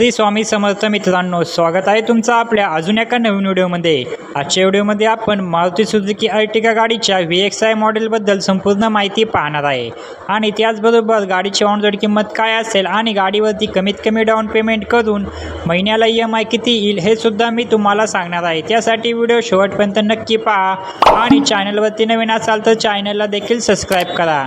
श्री स्वामी समर्थ मित्रांनो, स्वागत आहे तुमचं आपल्या अजून एका नवीन व्हिडिओमध्ये। आजच्या व्हिडिओमध्ये आपण मारुती सुझुकी अर्टिगा गाडीच्या VXI मॉडेलबद्दल संपूर्ण माहिती पाहणार आहे आणि त्याचबरोबर गाडीची ऑन रोड किंमत काय असेल आणि गाडीवरती कमीत कमी डाऊन पेमेंट करून महिन्याला EMI किती येईल हे सुद्धा मी तुम्हाला सांगणार आहे। त्यासाठी व्हिडिओ शेवटपर्यंत नक्की पहा आणि चॅनलवरती नवीन असाल तर चॅनलला देखील सबस्क्राईब करा।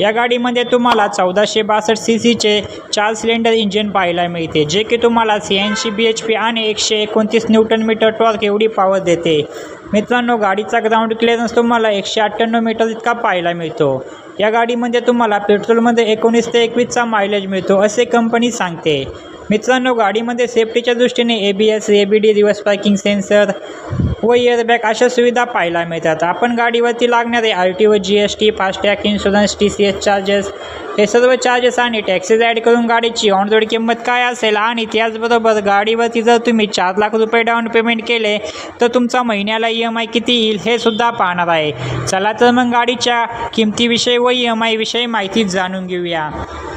या गाडीमध्ये तुम्हाला 1462 सीसीचे 4 सिलेंडर इंजिन पाहायला मिळते, जे की तुम्हाला 86 bhp आणि 129 न्यूटन मीटर टॉर्क एवढी पॉवर देते। मित्रांनो, गाडीचा ग्राउंड क्लिअरन्स तुम्हाला 198 मीटर इतका पाहायला मिळतो। या गाडीमध्ये तुम्हाला पेट्रोलमध्ये 19 ते 21चा मायलेज मिळतो असे कंपनी सांगते। मित्रांनो, गाडीमध्ये सेफ्टीच्या दृष्टीने ABS, ABD, reverse parking sensor व एअरबॅग अशा सुविधा पाहायला मिळतात। आपण गाडीवरती लागणारे RTO, GST, FASTag, insurance, TCS charges हे सर्व चार्जेस आणि टॅक्सेस ॲड करून गाडीची ऑन रोड किंमत काय असेल आणि त्याचबरोबर गाडीवरती जर तुम्ही 4 लाख रुपये डाऊन पेमेंट केले तर तुमचा महिन्याला EMI किती येईल हे सुद्धा पाहणार आहे। चला तर मग गाडीच्या किमतीविषयी व EMI विषयी माहिती जाणून घेऊया।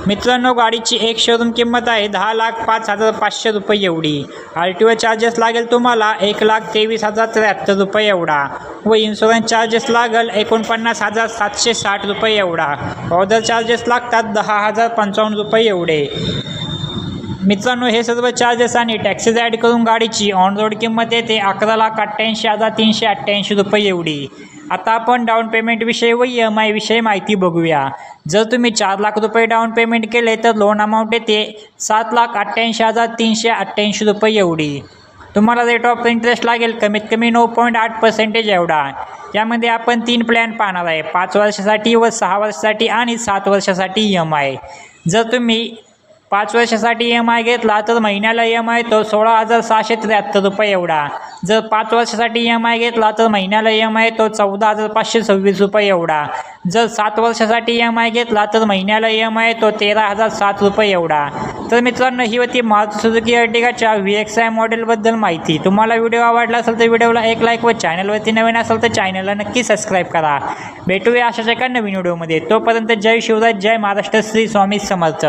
मित्रांनो, गाडीची एक शोरूम किंमत आहे 10,05,500 रुपये एवढी। RTO चार्जेस लागेल तुम्हाला 1,23,073 रुपये एवढा व इन्शुरन्स चार्जेस लागेल 49,760 रुपये एवढा। ऑर्डर चार्जेस लागतात 10,055 रुपये एवढे। मित्रांनो, हे सर्व चार्जेस आणि टॅक्सेस ॲड करून गाडीची ऑन रोड किंमत येते 11,88,388 रुपये एवढी। आता आपण डाऊन पेमेंटविषयी व EMI विषयी माहिती बघूया। जर तुम्ही 4 लाख रुपये डाऊन पेमेंट केले तर लोन अमाऊंट येते 7,88,388 रुपये एवढी। तुम्हाला रेट ऑफ इंटरेस्ट लागेल कमीत कमी 9.8% एवढा। यामध्ये आपण 3 प्लॅन पाहणार आहे, 5 वर्षासाठी व 6 वर्षासाठी आणि 7 वर्षासाठी EMI। जर तुम्ही 5 वर्षासाठी EMI घेतला तर महिन्याला EMI तो 16,673 रुपये एवढा। जर 5 वर्षासाठी EMI घेतला तर महिन्याला EMI तो 14,526 रुपये एवढा। जर 7 वर्षासाठी EMI घेतला तर महिन्याला EMI तो 13,007 रुपये एवढा। तर मित्रांनो, ही होती मारुती सुझुकी अर्टिगाच्या VXI मॉडेलबद्दल माहिती। तुम्हाला व्हिडिओ आवडला असेल तर व्हिडिओला एक लाईक व चॅनलवरती नवीन असेल तर चॅनलला नक्की सबस्क्राईब करा। भेटूया अशाच एका नवीन व्हिडिओमध्ये। तोपर्यंत जय शिवराय, जय महाराष्ट्र, श्री स्वामी समर्थ।